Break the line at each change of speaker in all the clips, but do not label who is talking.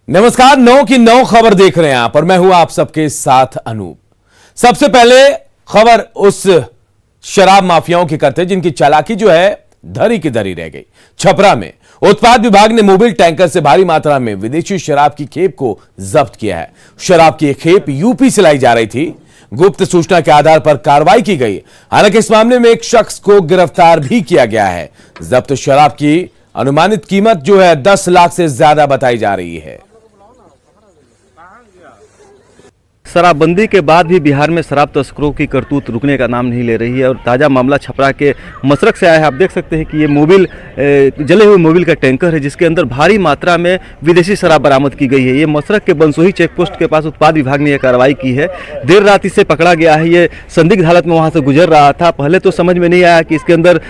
नमस्कार, 9 की 9 खबर देख रहे हैं आप और मैं हूं आप सबके साथ अनूप। सबसे पहले खबर उस शराब माफियाओं की करते हैं जिनकी चालाकी जो है धरी की धरी रह गई। छपरा में उत्पाद विभाग ने मोबिल टैंकर से भारी मात्रा में विदेशी शराब की खेप को जब्त किया है। शराब की एक खेप यूपी से लाई जा रही थी। गुप्त सूचना के आधार पर कार्रवाई की गई। हालांकि इस मामले में एक शख्स को गिरफ्तार भी किया गया है। जब्त शराब की अनुमानित कीमत जो है 10 लाख से ज्यादा बताई जा रही है।
शराबबंदी के बाद भी बिहार में शराब तस्करों की करतूत रुकने का नाम नहीं ले रही है और ताज़ा मामला छपरा के मसरक से आया है। आप देख सकते हैं कि ये मोबिल जले हुए मोबिल का टैंकर है जिसके अंदर भारी मात्रा में विदेशी शराब बरामद की गई है। ये मसरक के बंसोही चेकपोस्ट के पास उत्पाद विभाग ने यह कार्रवाई की है। देर रात इसे पकड़ा गया है। ये संदिग्ध हालत में वहाँ से गुजर रहा था। पहले तो समझ में नहीं आया कि इसके अंदर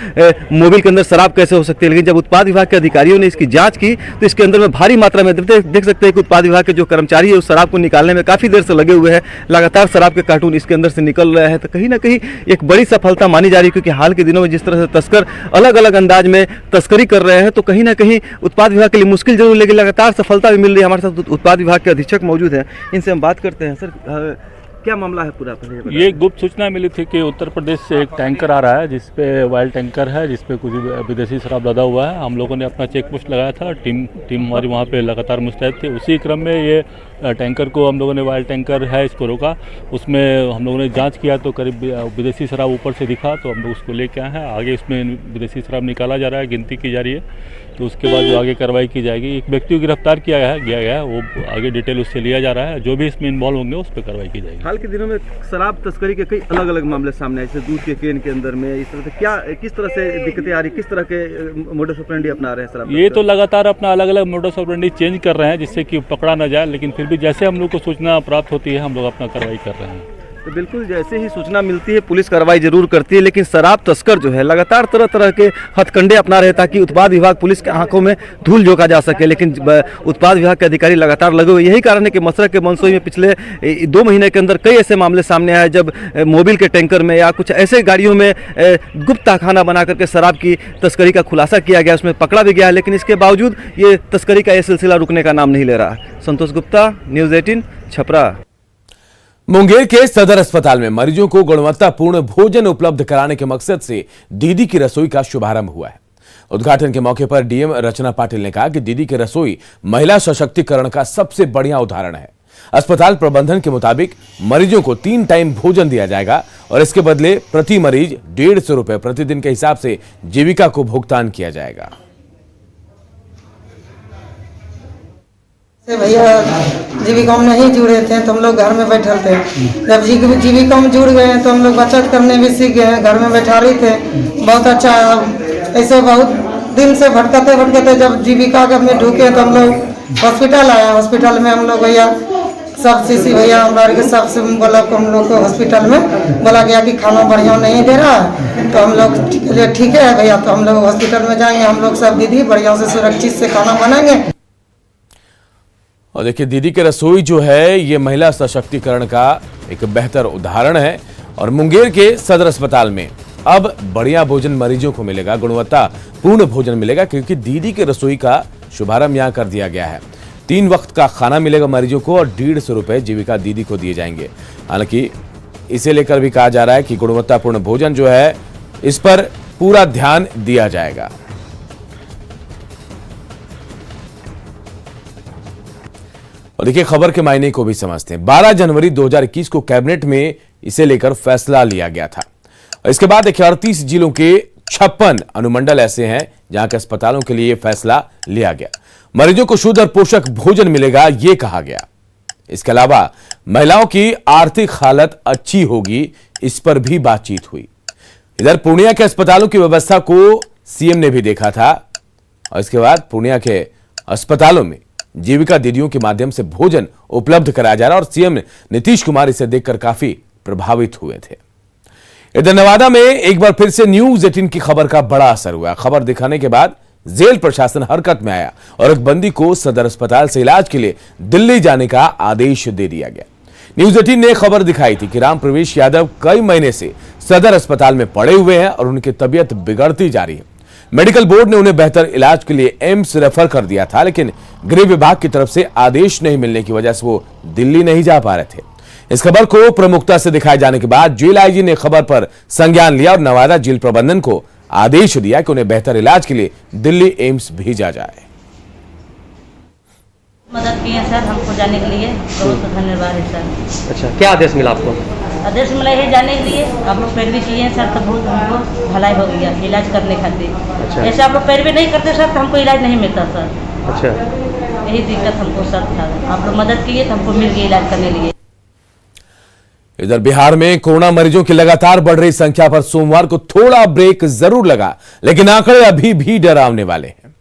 मोबिल के अंदर शराब कैसे हो सकती है, लेकिन जब उत्पाद विभाग के अधिकारियों ने इसकी जाँच की तो इसके अंदर में भारी मात्रा में देख सकते हैं कि उत्पाद विभाग के जो कर्मचारी है उस शराब को निकालने में काफ़ी देर से लगे हुए हैं। लगातार शराब के कार्टून इसके अंदर से निकल रहे हैं। तो कहीं ना कहीं एक बड़ी सफलता मानी जा रही है, क्योंकि हाल के दिनों में जिस तरह से तस्कर अलग अलग अंदाज में तस्करी कर रहे हैं तो कहीं ना कहीं उत्पाद विभाग के लिए मुश्किल जरूर, लेकिन लगातार सफलता भी मिल रही है। हमारे साथ उत्पाद विभाग के अधीक्षक मौजूद हैं, इनसे हम बात करते हैं। सर, क्या मामला है पूरा?
ये गुप्त सूचना मिली थी कि उत्तर प्रदेश से एक टैंकर आ रहा है जिसपे वाइल्ड टैंकर है, जिसपे कुछ विदेशी शराब लदा हुआ है। हम लोगों ने अपना चेक पोस्ट लगाया था। टीम हमारी वहाँ पे लगातार मुस्तैद थी। उसी क्रम में ये टैंकर को हम लोगों ने, वाइल्ड टैंकर है, इसको रोका। उसमें हम लोगों ने जांच किया तो करीब विदेशी शराब ऊपर से दिखा तो हम लोग उसको लेके आए हैं। आगे इसमें विदेशी शराब निकाला जा रहा है, गिनती की जा रही है। तो उसके बाद जो आगे कार्रवाई की जाएगी। एक व्यक्ति को गिरफ्तार किया गया है, वो आगे डिटेल उससे लिया जा रहा है। जो भी इसमें इन्वॉल्व होंगे उस पर कार्रवाई की जाएगी।
हाल के दिनों में शराब तस्करी के कई अलग अलग मामले सामने आए, जैसे दूध के केन के अंदर में इस तरह से किस तरह से दिक्कतें आ रही, किस तरह के मोडस ऑपरेंडी अपना रहे हैं शराब?
ये तो लगातार अपना अलग अलग मोडस ऑपरेंडी चेंज कर रहे हैं जिससे कि पकड़ा ना जाए, लेकिन फिर भी जैसे हम लोग को सूचना प्राप्त होती है हम लोग अपना कार्रवाई कर रहे हैं।
तो बिल्कुल जैसे ही सूचना मिलती है पुलिस कार्रवाई जरूर करती है, लेकिन शराब तस्कर जो है लगातार तरह तरह के हथकंडे अपना रहे ताकि उत्पाद विभाग पुलिस के आंखों में धूल झोंका जा सके। लेकिन उत्पाद विभाग के अधिकारी लगातार लगे हुए। यही कारण है कि मसरक के बंसोई में पिछले 2 महीने के अंदर कई ऐसे मामले सामने आए जब मोबिल के टैंकर में या कुछ ऐसे गाड़ियों में गुप्त तहखाना बना करके शराब की तस्करी का खुलासा किया गया, उसमें पकड़ा भी गया है। लेकिन इसके बावजूद ये तस्करी का ये सिलसिला रुकने का नाम नहीं ले रहा। संतोष गुप्ता, न्यूज़ 18, छपरा।
मुंगेर के सदर अस्पताल में मरीजों को गुणवत्तापूर्ण भोजन उपलब्ध कराने के मकसद से दीदी की रसोई का शुभारंभ हुआ है। उद्घाटन के मौके पर डीएम रचना पाटिल ने कहा कि दीदी की रसोई महिला सशक्तिकरण का सबसे बढ़िया उदाहरण है। अस्पताल प्रबंधन के मुताबिक मरीजों को 3 टाइम भोजन दिया जाएगा और इसके बदले प्रति मरीज 150 रुपए प्रतिदिन के हिसाब से जीविका को भुगतान किया जाएगा।
भैया जीविका में नहीं जुड़े थे तो हम लोग घर में बैठे थे। जब जीविका में जुड़ गए तो हम लोग बचत करने भी सीख गए। घर में बैठा रहे थे, बहुत अच्छा। ऐसे बहुत दिन से भटकते भटकते जब जीविका में ढूके तो हम लोग हॉस्पिटल आया। हॉस्पिटल में हम लोग भैया सब सीसी भैया हमारे के सबसे बोला को हम लोग को हॉस्पिटल में बोला गया कि खाना बढ़िया नहीं दे रहा है। तो हम लोग ठीक है भैया, तो हम लोग हॉस्पिटल में जाएंगे। हम लोग सब दीदी बढ़िया से सुरक्षित से खाना बनाएंगे।
और देखिए, दीदी की रसोई जो है ये महिला सशक्तिकरण का एक बेहतर उदाहरण है। और मुंगेर के सदर अस्पताल में अब बढ़िया भोजन मरीजों को मिलेगा, गुणवत्तापूर्ण भोजन मिलेगा, क्योंकि दीदी की रसोई का शुभारंभ यहां कर दिया गया है। 3 वक्त का खाना मिलेगा मरीजों को और 150 रुपए जीविका दीदी को दिए जाएंगे। हालांकि इसे लेकर भी कहा जा रहा है कि गुणवत्तापूर्ण भोजन जो है इस पर पूरा ध्यान दिया जाएगा। और देखिए, खबर के मायने को भी समझते हैं। 12 जनवरी 2021 को कैबिनेट में इसे लेकर फैसला लिया गया था। इसके बाद 38 जिलों के 56 अनुमंडल ऐसे हैं जहां के अस्पतालों के लिए फैसला लिया गया। मरीजों को शुद्ध और पोषक भोजन मिलेगा, यह कहा गया। इसके अलावा महिलाओं की आर्थिक हालत अच्छी होगी, इस पर भी बातचीत हुई। इधर पूर्णिया के अस्पतालों की व्यवस्था को सीएम ने भी देखा था और इसके बाद पूर्णिया के अस्पतालों में जीविका दीदियों के माध्यम से भोजन उपलब्ध कराया जा रहा और सीएम नीतीश कुमार इसे देखकर काफी प्रभावित हुए थे। इधर नवादा में एक बार फिर से न्यूज़ 18 की खबर का बड़ा असर हुआ। खबर दिखाने के बाद जेल प्रशासन हरकत में आया और एक बंदी को सदर अस्पताल से इलाज के लिए दिल्ली जाने का आदेश दे दिया गया। न्यूज़ 18 ने खबर दिखाई थी कि राम प्रवेश यादव कई महीने से सदर अस्पताल में पड़े हुए हैं और उनकी तबीयत बिगड़ती जा रही है। मेडिकल बोर्ड ने उन्हें बेहतर इलाज के लिए एम्स रेफर कर दिया था, लेकिन गृह विभाग की तरफ से आदेश नहीं मिलने की वजह से वो दिल्ली नहीं जा पा रहे थे। इस खबर को प्रमुखता से दिखाए जाने के बाद जेल आईजी ने खबर पर संज्ञान लिया और नवादा जेल प्रबंधन को आदेश दिया कि उन्हें बेहतर इलाज के लिए दिल्ली एम्स भेजा जाए।
मदद किए सर हमको जाने के लिए, बहुत धन्यवाद है सर।
अच्छा, क्या आदेश मिला आपको?
आदेश मिला है जाने के लिए, आप लोग पैरवी किए हैं सर, तो बहुत हमको भलाई हो गया इलाज करने खातिर।
अच्छा।
ऐसे आप लोग पैरवी नहीं करते सर तो हमको इलाज नहीं मिलता सर।
अच्छा,
यही दिक्कत हमको सर था, आप लोग मदद किए तो हमको मिल गया इलाज करने के लिए।
इधर बिहार में कोरोना मरीजों की लगातार बढ़ रही संख्या पर सोमवार को थोड़ा ब्रेक जरूर लगा, लेकिन आंकड़े अभी भी डरावने वाले हैं।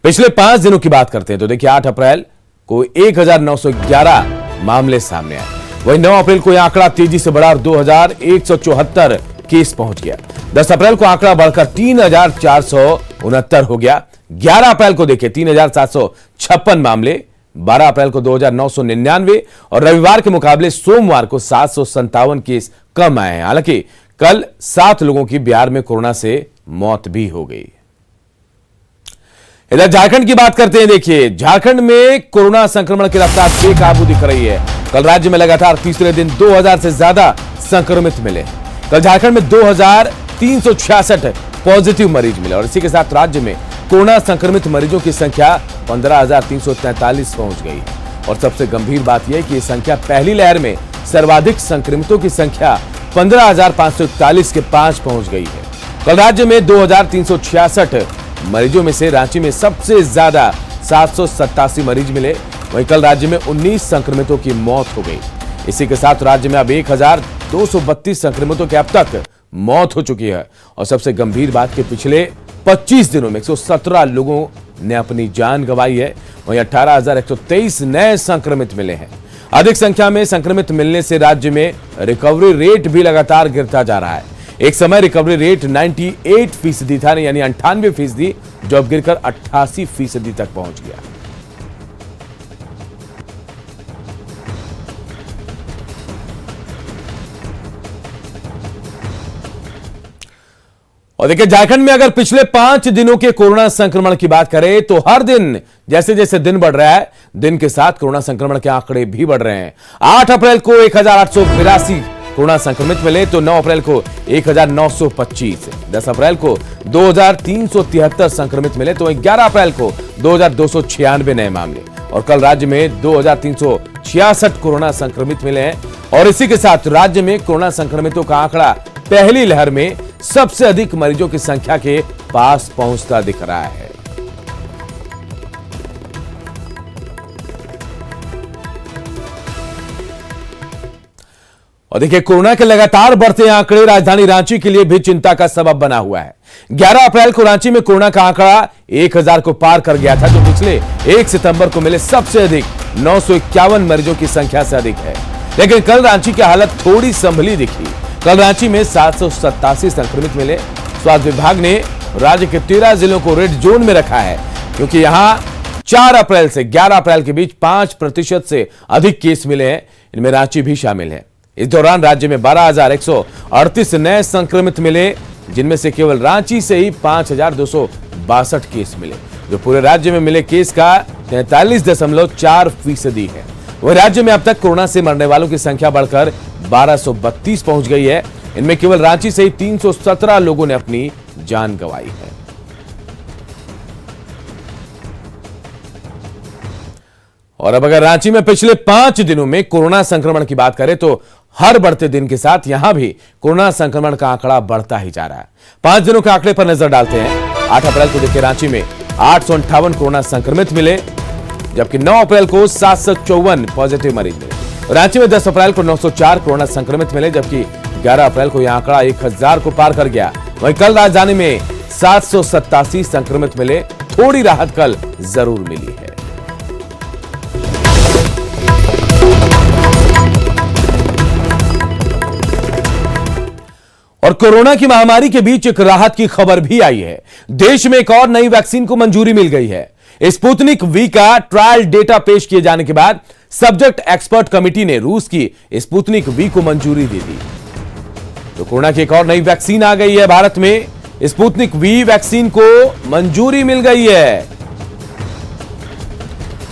पिछले 5 दिनों की बात करते हैं तो देखिए 8 अप्रैल को 1911 मामले सामने आए। वहीं 9 अप्रैल को यह आंकड़ा तेजी से बढ़ा और 2174 केस पहुंच गया। 10 अप्रैल को आंकड़ा बढ़कर 3469 हो गया। 11 अप्रैल को देखिए 3756 मामले, 12 अप्रैल को 2999 और रविवार के मुकाबले सोमवार को 757 केस कम आए हैं। हालांकि कल 7 लोगों की बिहार में कोरोना से मौत भी हो गई। इधर झारखंड की बात करते हैं। देखिए झारखंड में कोरोना संक्रमण की रफ्तार बेकाबू दिख रही है। कल राज्य में लगातार तीसरे दिन 2000 से ज्यादा संक्रमित मिले। कल झारखंड में 2366 पॉजिटिव मरीज मिले और इसी के साथ राज्य में कोरोना संक्रमित मरीजों की संख्या 15,343 पहुंच गई है। और सबसे गंभीर बात यह है कि यह संख्या पहली लहर में सर्वाधिक संक्रमितों की संख्या 15,541 के 5 पहुंच गई है। कल राज्य में 2366 मरीजों में से रांची में सबसे ज्यादा 787 मरीज मिले। वहीं कल राज्य में 19 संक्रमितों की मौत हो गई। इसी के साथ राज्य में अब 1232 संक्रमितों की अब तक मौत हो चुकी है। और सबसे गंभीर बात कि पिछले 25 दिनों में 117 लोगों ने अपनी जान गंवाई है। वहीं 18,123 नए संक्रमित मिले हैं। अधिक संख्या में संक्रमित मिलने से राज्य में रिकवरी रेट भी लगातार गिरता जा रहा है। एक समय रिकवरी रेट 98% था, यानी 98%, जो अब गिरकर 88% तक पहुंच गया। और देखिए झारखंड में अगर पिछले 5 दिनों के कोरोना संक्रमण की बात करें तो हर दिन जैसे जैसे दिन बढ़ रहा है, दिन के साथ कोरोना संक्रमण के आंकड़े भी बढ़ रहे हैं। 8 अप्रैल को 1882 कोरोना संक्रमित मिले तो 9 अप्रैल को 1925, 10 अप्रैल को 2373 संक्रमित मिले तो 11 अप्रैल को 2296 नए मामले और कल राज्य में 2366 कोरोना संक्रमित मिले हैं। और इसी के साथ राज्य में कोरोना संक्रमितों का आंकड़ा पहली लहर में सबसे अधिक मरीजों की संख्या के पास पहुंचता दिख रहा है। और देखिए कोरोना के लगातार बढ़ते आंकड़े राजधानी रांची के लिए भी चिंता का सबब बना हुआ है। 11 अप्रैल को रांची में कोरोना का आंकड़ा 1000 को पार कर गया था, जो पिछले 1 सितंबर को मिले सबसे अधिक 951 मरीजों की संख्या से अधिक है। लेकिन कल रांची की हालत थोड़ी संभली दिखी। कल रांची में 787 संक्रमित मिले। स्वास्थ्य विभाग ने राज्य के 13 जिलों को रेड जोन में रखा है, क्योंकि यहां 4 अप्रैल से 11 अप्रैल के बीच 5% से अधिक केस मिले हैं। इनमें रांची भी शामिल है। इस दौरान राज्य में 12,138 नए संक्रमित मिले, जिनमें से केवल रांची से ही 5,262 केस मिले, जो पूरे राज्य में मिले केस का 43.4% है। वह राज्य में अब तक कोरोना से मरने वालों की संख्या बढ़कर 1232 पहुंच गई है। इनमें केवल रांची से ही 317 लोगों ने अपनी जान गंवाई है। और अब अगर रांची में पिछले 5 दिनों में कोरोना संक्रमण की बात करें तो हर बढ़ते दिन के साथ यहां भी कोरोना संक्रमण का आंकड़ा बढ़ता ही जा रहा है। 5 दिनों के आंकड़े पर नजर डालते हैं। 8 अप्रैल को देखिए रांची में 858 कोरोना संक्रमित मिले, जबकि 9 अप्रैल को 754 पॉजिटिव मरीज मिले। रांची में 10 अप्रैल को 904 कोरोना संक्रमित मिले, जबकि 11 अप्रैल को यह आंकड़ा 1000 को पार कर गया। वहीं कल राजधानी में 787 संक्रमित मिले। थोड़ी राहत कल जरूर मिली है। और कोरोना की महामारी के बीच एक राहत की खबर भी आई है। देश में एक और नई वैक्सीन को मंजूरी मिल गई है। स्पुतनिक वी का ट्रायल डेटा पेश किए जाने के बाद सब्जेक्ट एक्सपर्ट कमेटी ने रूस की स्पुतनिक वी को मंजूरी दे दी। तो कोरोना की एक और नई वैक्सीन आ गई है भारत में। स्पुतनिक वी वैक्सीन को मंजूरी मिल गई है।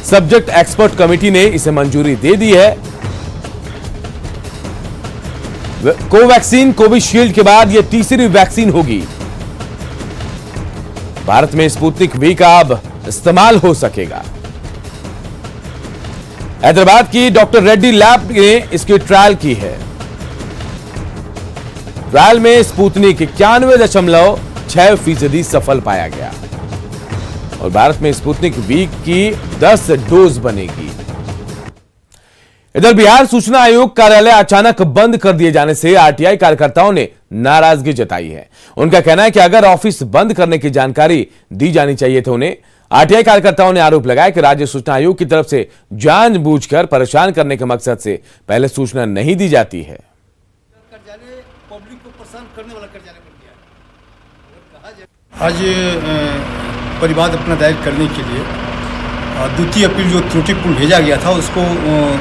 सब्जेक्ट एक्सपर्ट कमेटी ने इसे मंजूरी दे दी है। कोवैक्सीन कोविशील्ड के बाद यह तीसरी वैक्सीन होगी। भारत में स्पुतनिक वी का अब इस्तेमाल हो सकेगा। हैदराबाद की डॉक्टर रेड्डी लैब ने इसकी ट्रायल की है। ट्रायल में स्पुतनिक 91.6% सफल पाया गया और भारत में स्पुतनिक वी की 10 डोज बनेगी। इधर बिहार सूचना आयोग कार्यालय अचानक बंद कर दिए जाने से आरटीआई कार्यकर्ताओं ने नाराजगी जताई है। उनका कहना है कि अगर ऑफिस बंद करने की जानकारी दी जानी चाहिए तो उन्हें। आरटीआई कार्यकर्ताओं ने आरोप लगाया कि राज्य सूचना आयोग की तरफ से जानबूझकर परेशान करने के मकसद से पहले सूचना नहीं दी जाती है।
पब्लिक को परेशान करने वाला कार्यालय बन गया। आज परिवाद अपना दायर करने के लिए द्वितीय अपील जो त्रुटिपूर्ण भेजा गया था उसको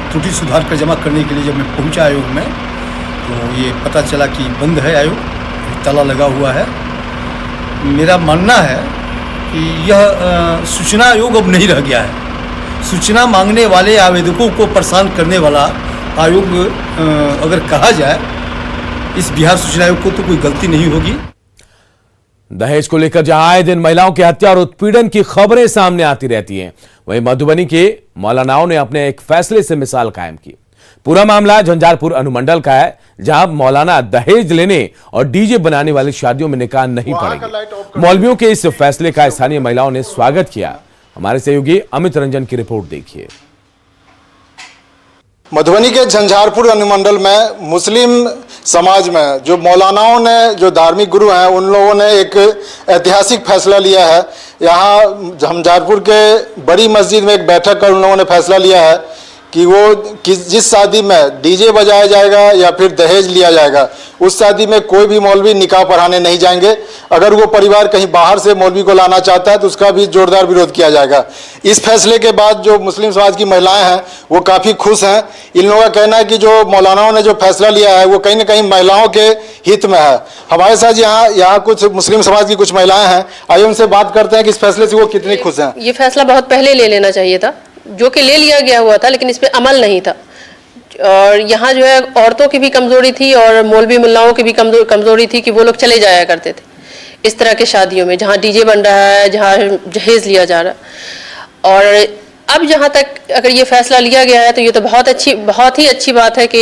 त्रुटि सुधार कर जमा करने के लिए जब मैं पहुंचा आयोग में तो ये पता चला कि बंद है आयोग, ताला लगा हुआ है। मेरा मानना है कि यह सूचना आयोग अब नहीं रह गया है। सूचना मांगने वाले आवेदकों को परेशान करने वाला आयोग अगर कहा जाए इस बिहार सूचना आयोग को तो कोई गलती नहीं होगी।
दहेज को लेकर जहां आए दिन महिलाओं की हत्या और उत्पीड़न की खबरें सामने आती रहती हैं, वहीं मधुबनी के मौलानाओं ने अपने एक फैसले से मिसाल कायम की। पूरा मामला झंझारपुर अनुमंडल का है, जहां मौलाना दहेज लेने और डीजे बनाने वाली शादियों में निकाह नहीं पड़ेंगे। मौलवियों के इस फैसले का स्थानीय महिलाओं ने स्वागत किया। हमारे सहयोगी अमित रंजन की रिपोर्ट देखिए।
मधुबनी के झंझारपुर अनुमंडल में मुस्लिम समाज में जो मौलानाओं ने, जो धार्मिक गुरु हैं, उन लोगों ने एक ऐतिहासिक फैसला लिया है। यहाँ झंझारपुर के बड़ी मस्जिद में एक बैठक कर उन लोगों ने फैसला लिया है कि वो जिस शादी में डीजे बजाया जाएगा या फिर दहेज लिया जाएगा उस शादी में कोई भी मौलवी निकाह पढ़ाने नहीं जाएंगे। अगर वो परिवार कहीं बाहर से मौलवी को लाना चाहता है तो उसका भी जोरदार विरोध किया जाएगा। इस फैसले के बाद जो मुस्लिम समाज की महिलाएं हैं वो काफ़ी खुश हैं। इन लोगों का कहना है कि जो मौलानाओं ने जो फैसला लिया है वो कहीं ना कहीं महिलाओं के हित में है। हमारे साथ यहाँ कुछ मुस्लिम समाज की कुछ महिलाएं हैं, आइए उनसे बात करते हैं कि इस फैसले से वो कितनी खुश हैं।
ये फैसला बहुत पहले ले लेना चाहिए था, जो कि ले लिया गया हुआ था, लेकिन इस पे अमल नहीं था। और यहाँ जो है औरतों की भी कमजोरी थी और मौलवी मुल्लाओं की भी कमजोरी थी कि वो लोग चले जाया करते थे इस तरह के शादियों में जहाँ डीजे बन रहा है, जहाँ जहेज लिया जा रहा है। और अब जहाँ तक अगर ये फैसला लिया गया है तो ये तो बहुत ही अच्छी बात है कि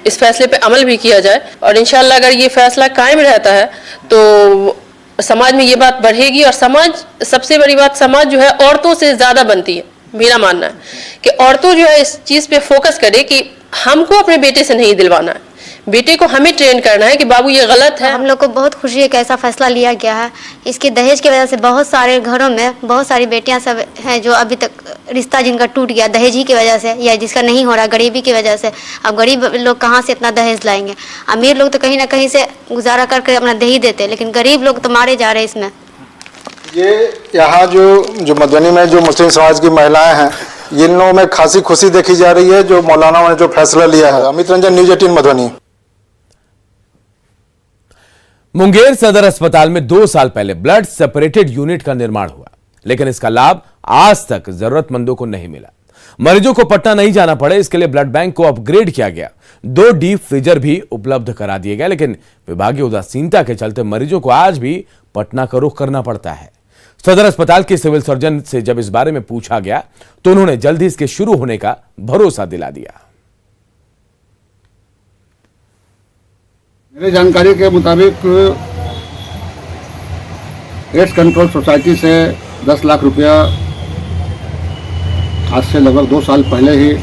इस फैसले पे अमल भी किया जाए। और इंशाल्लाह अगर ये फैसला कायम रहता है तो समाज में ये बात बढ़ेगी। और समाज, सबसे बड़ी बात, समाज जो है औरतों से ज़्यादा बनती है। मेरा मानना है कि औरतों जो है इस चीज़ पे फोकस करे कि हमको अपने बेटे से नहीं दिलवाना है, बेटे को हमें ट्रेन करना है कि बाबू ये गलत है।
हम लोग को बहुत खुशी है कि ऐसा फैसला लिया गया है। इसके दहेज की वजह से बहुत सारे घरों में बहुत सारी बेटियां सब हैं जो अभी तक रिश्ता जिनका टूट गया दहेज ही की वजह से, या जिसका नहीं हो रहा गरीबी की वजह से। अब गरीब लोग कहाँ से इतना दहेज लाएंगे? अमीर लोग तो कहीं ना कहीं से गुजारा करके अपना दे ही देते, लेकिन गरीब लोग तो मारे जा रहे हैं इसमें।
ये यहाँ जो मधुबनी में जो मुस्लिम समाज की महिलाएं हैं, इन लोगों में खासी खुशी देखी जा रही है जो मौलानाओं ने जो फैसला लिया है। अमित रंजन, न्यूज़ 18 मधुबनी।
मुंगेर सदर अस्पताल में 2 साल पहले ब्लड सेपरेटेड यूनिट का निर्माण हुआ, लेकिन इसका लाभ आज तक जरूरतमंदों को नहीं मिला। मरीजों को पटना नहीं जाना पड़े, इसके लिए ब्लड बैंक को अपग्रेड किया गया। 2 डीप फ्रीजर भी उपलब्ध करा दिए गए, लेकिन विभागीय उदासीनता के चलते मरीजों को आज भी पटना का रुख करना पड़ता है। सदर अस्पताल के सिविल सर्जन से जब इस बारे में पूछा गया तो उन्होंने जल्दी इसके शुरू होने का भरोसा दिला दिया।
मेरी जानकारी के मुताबिक एड्स कंट्रोल सोसाइटी से 10 लाख रुपया आज से लगभग 2 साल पहले ही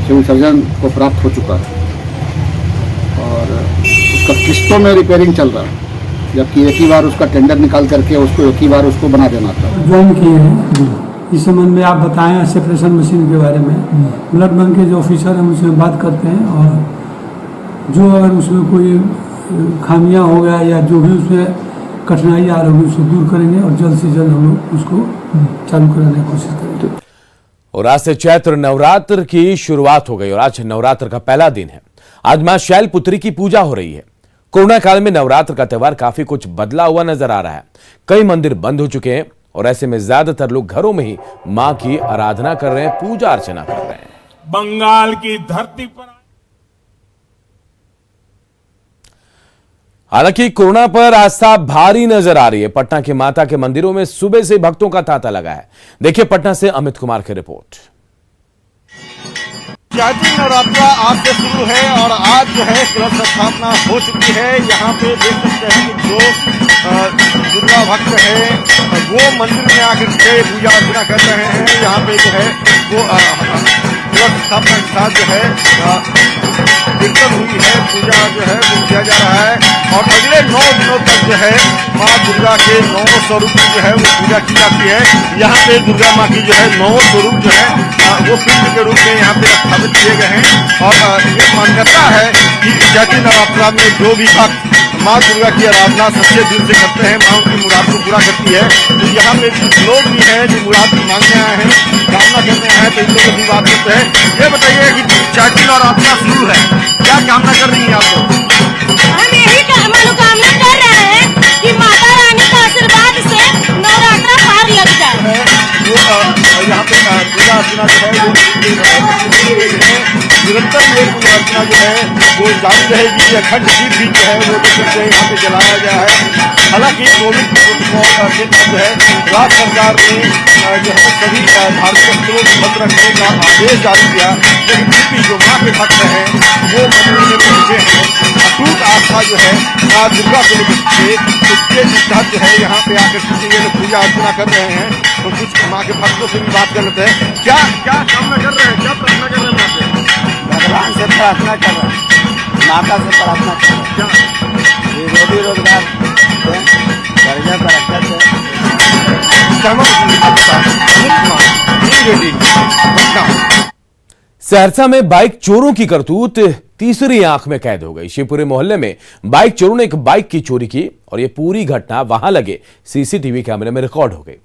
सिविल सर्जन को प्राप्त हो चुका है और उसका किस्तों में रिपेयरिंग चल रहा है, जबकि एक ही बार उसका टेंडर निकाल करके उसको एक ही बार उसको बना देना था।
ज्वाइन किए हैं। इस संबंध में आप बताएं सेपरेशन मशीन के बारे में। ब्लड बैंक के जो ऑफिसर हैं उनसे बात करते हैं और जो अगर उसमें कोई खामियां हो गया या जो भी उसमें कठिनाई आ रही है उसको दूर करेंगे और जल्द से जल्द हम लोग उसको चालू कराने की कोशिश करेंगे।
और आज से चैत्र नवरात्र की शुरुआत हो गई और आज नवरात्र का पहला दिन है। आज मां शैलपुत्री की पूजा हो रही है। कोरोना काल में नवरात्र का त्योहार काफी कुछ बदला हुआ नजर आ रहा है। कई मंदिर बंद हो चुके हैं और ऐसे में ज्यादातर लोग घरों में ही मां की आराधना कर रहे हैं, पूजा अर्चना कर रहे हैं।
बंगाल की धरती पर
हालांकि कोरोना पर आस्था भारी नजर आ रही है। पटना के माता के मंदिरों में सुबह से भक्तों का तांता लगा है। देखिए पटना से अमित कुमार की रिपोर्ट।
चैती नवरात्रा आज से शुरू है और आज जो है कलश स्थापना हो चुकी है। यहाँ पे देख सकते हैं कि जो दुर्गा भक्त है वो मंदिर में आकर के पूजा अर्चना कर रहे हैं। यहाँ पे जो है वो कलश स्थापना के साथ जो है कीर्तन हुई है, पूजा जो है वो किया जा रहा है और अगले 9 दिनों तक जो है माँ दुर्गा के 9 स्वरूप की जो है वो पूजा की जाती है। यहाँ पे दुर्गा माँ की जो है 9 स्वरूप जो है वो पिंड के रूप में यहाँ पे स्थापित किए गए हैं और ये मान्यता है कि चैती नवरात्रा में जो भी भक्त माँ दुर्गा की आराधना सच्चे दिल से करते हैं, माँ उनकी मुराद को पूरा करती है। तो यहाँ पे कुछ लोग भी हैं जो मुराद की मांगने आए हैं, कामना करने आए हैं, तो इन लोगों की बात करते हैं। ये बताइए कि चैती नवरात्रा शुरू है, क्या कामना कर रही हैं आप लोग?
हम यही मनोकामना कर रहे हैं कि माता रानी का आशीर्वाद से नवरात्रा पार लग जाए।
यहाँ पे पूजा अर्चना जो है निरंतर ये पूजा अर्चना जो है वो जारी रहेगी। अखंड दीप भी जो है वो यहाँ पे जलाया गया है। हालांकि कोविड प्रोटोकॉल के तहत जो है राज्य सरकार ने जो है सभी धार्मिक स्थलों को बंद रखने का आदेश जारी किया, लेकिन फिर भी जो माँ के भक्त हैं वो मंदिर में पहुंचे हैं। अटूट आस्था जो है माँ दुर्गा को लेकर उसके तहत जो है यहाँ पे आकर ये लोग पूजा अर्चना कर रहे हैं। तो कुछ माँ के भक्तों से भी बात कर लेते हैं। क्या क्या कामना कर रहे हैं, क्या प्रार्थना कर रहे हैं?
भगवान से प्रार्थना कर रहे हैं, माता से प्रार्थना कर रहे हैं, रोजी रोजगार कर्जा पर रखा से।
सहरसा में बाइक चोरों की करतूत तीसरी आंख में कैद हो गई। शिवपुरी मोहल्ले में बाइक चोरों ने एक बाइक की चोरी की और यह पूरी घटना वहां लगे सीसीटीवी कैमरे में रिकॉर्ड हो गई।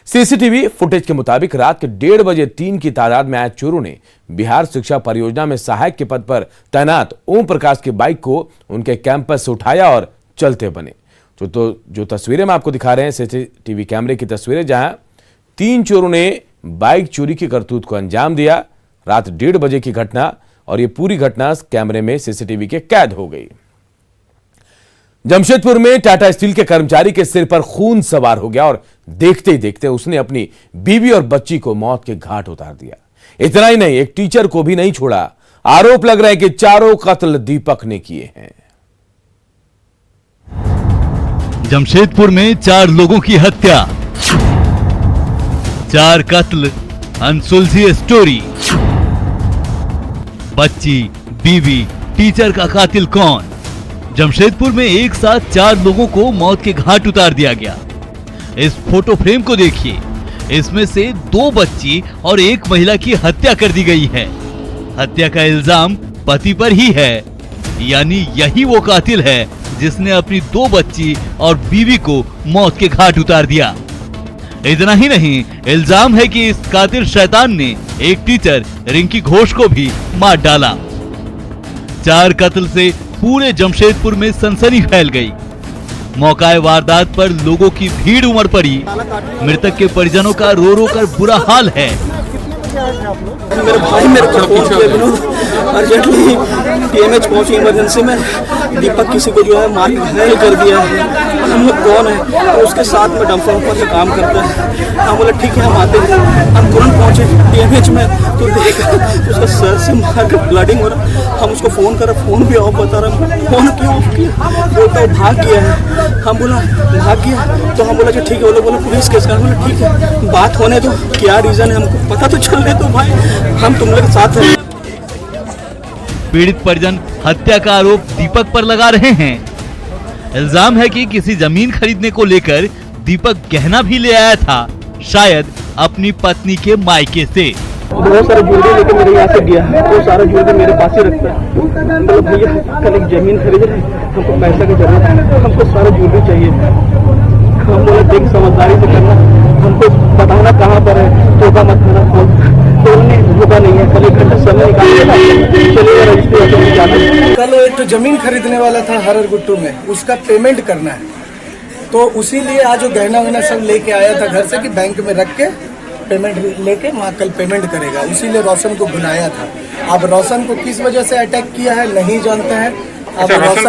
सीसीटीवी फुटेज के मुताबिक रात के 1:30 बजे 3 की तादाद में आए चोरों ने बिहार शिक्षा परियोजना में सहायक के पद पर तैनात ओम प्रकाश की बाइक को उनके कैंपस से उठाया और चलते बने। जो तस्वीरें मैं आपको दिखा रहे हैं सीसीटीवी कैमरे की तस्वीरें, जहां 3 चोरों ने बाइक चोरी की करतूत को अंजाम दिया। रात 1:30 बजे की घटना और यह पूरी घटना कैमरे में सीसीटीवी के कैद हो गई। जमशेदपुर में टाटा स्टील के कर्मचारी के सिर पर खून सवार हो गया और देखते ही देखते उसने अपनी बीवी और बच्ची को मौत के घाट उतार दिया। इतना ही नहीं, एक टीचर को भी नहीं छोड़ा। आरोप लग रहा है कि चारों कत्ल दीपक ने किए हैं।
जमशेदपुर में 4 लोगों की हत्या, 4 कत्ल, अनसुलझी स्टोरी। बच्ची, बीवी, टीचर का कातिल कौन? जमशेदपुर में एक साथ 4 लोगों को मौत के घाट उतार दिया गया। इस फोटो फ्रेम को देखिए, इसमें से 2 बच्ची और 1 महिला की हत्या कर दी गई है। हत्या का इल्जाम पति पर ही है, यानी यही वो कातिल है जिसने अपनी 2 बच्ची और बीवी को मौत के घाट उतार दिया। इतना ही नहीं, इल्जाम है कि इस कातिल शैतान ने एक टीचर रिंकी घोष को भी मार डाला। 4 कत्ल से पूरे जमशेदपुर में सनसनी फैल गई। मौकाए वारदात पर लोगों की भीड़ उमड़ पड़ी। मृतक के परिजनों का रो रो कर बुरा हाल है।
मेरे भाई मेरे को फोन किया, अर्जेंटली टीएमएच पहुंची इमरजेंसी में। दीपक किसी को जो है मार घायल कर दिया है। हम लोग कौन है? तो उसके साथ में डंपर से काम करते हैं। हम बोले ठीक है हम आते हैं। हम तुरंत पहुंचे टीएमएच में तो देखा उसका सर से मार कर ब्लडिंग हो रहा। हम उसको फोन करा, फोन भी ऑफ बता रहा। फोन क्यों ऑफ किया? बोलता वो भाग गया है। हम बोला भाग गया तो हम बोला कि ठीक है। वो लोग बोले पुलिस केस कर। बोले ठीक है बात होने दो, क्या रीजन है हमको पता तो चल रहे। तो भाई हम तुम लोग साथ हैं।
पीड़ित परिजन हत्या का आरोप दीपक पर लगा रहे हैं। इल्जाम है कि किसी जमीन खरीदने को लेकर दीपक गहना भी ले आया था, शायद अपनी पत्नी के मायके से।
बहुत सारा ज्वेलरी लेकर मेरे यहाँ से गया है। वो सारा ज्वेलरी मेरे पास ही रखता है। मतलब भैया कल एक जमीन खरीद रहे, हमको पैसा की जरूरत है, हमको सारा ज्वेलरी चाहिए। हम बोले देख समझदारी से करना, हमको बताना कहाँ पर है, धोखा मत करना। तो उन्हें धोखा नहीं है, कल 1 घंटा समय निकाल चलिए रजिस्ट्री जाते हैं। कल एक तो जमीन खरीदने वाला था हरर गुट्टू में, उसका पेमेंट करना है, तो उसी लिए आज वो गहना वहना सब लेके आया था घर से कि बैंक में रख के पेमेंट लेके वहाँ कल पेमेंट करेगा, उसीलिए रोशन को बुलाया था। अब रोशन को किस वजह से अटैक किया है नहीं जानते हैं। अब रोशन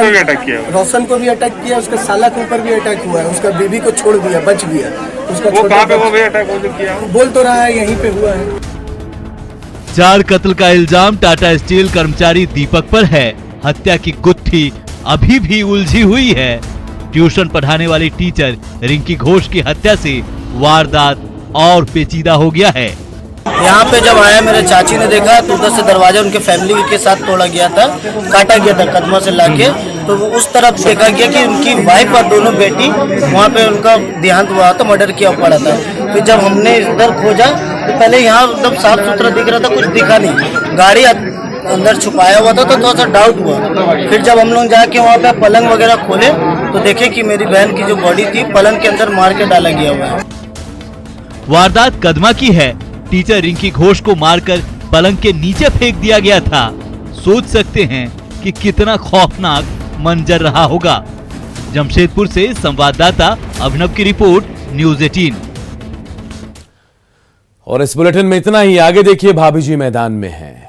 को भी अटैक किया, उसके साला के ऊपर भी अटैक हुआ है, उसका बीवी को छोड़ दिया, बच गया। उसका
वो कहाँ पे वो भी अटैक किया?
बोल तो रहा है यहीं पे हुआ है।
4 कत्ल का इल्जाम टाटा स्टील कर्मचारी दीपक पर है। हत्या की गुत्थी अभी भी उलझी हुई है। ट्यूशन पढ़ाने वाली टीचर रिंकी घोष की हत्या से वारदात और पेचीदा हो गया है।
यहाँ पे जब आया मेरे चाची ने देखा तो उधर से दरवाजा उनके फैमिली के साथ तोड़ा गया था, काटा गया था कदमों से लाके, तो वो उस तरफ देखा गया कि उनकी वाइफ और दोनों बेटी वहाँ पे उनका देहांत हुआ था, मर्डर किया पड़ा था। फिर जब हमने इधर खोजा तो पहले यहाँ एकदम साफ सुथरा दिख रहा था, कुछ दिखा नहीं, गाड़ी अंदर छुपाया हुआ था तो थोड़ा सा डाउट हुआ। फिर जब हम लोग जाके वहाँ पे पलंग वगैरह खोले तो देखे कि मेरी बहन की जो बॉडी थी पलंग के अंदर मार के डाला गया हुआ है।
वारदात कदमा की है। टीचर रिंकी घोष को मारकर पलंग के नीचे फेंक दिया गया था। सोच सकते हैं कि कितना खौफनाक मंजर रहा होगा। जमशेदपुर से संवाददाता अभिनव की रिपोर्ट, न्यूज़ 18।
और इस बुलेटिन में इतना ही। आगे देखिए भाभी जी मैदान में हैं।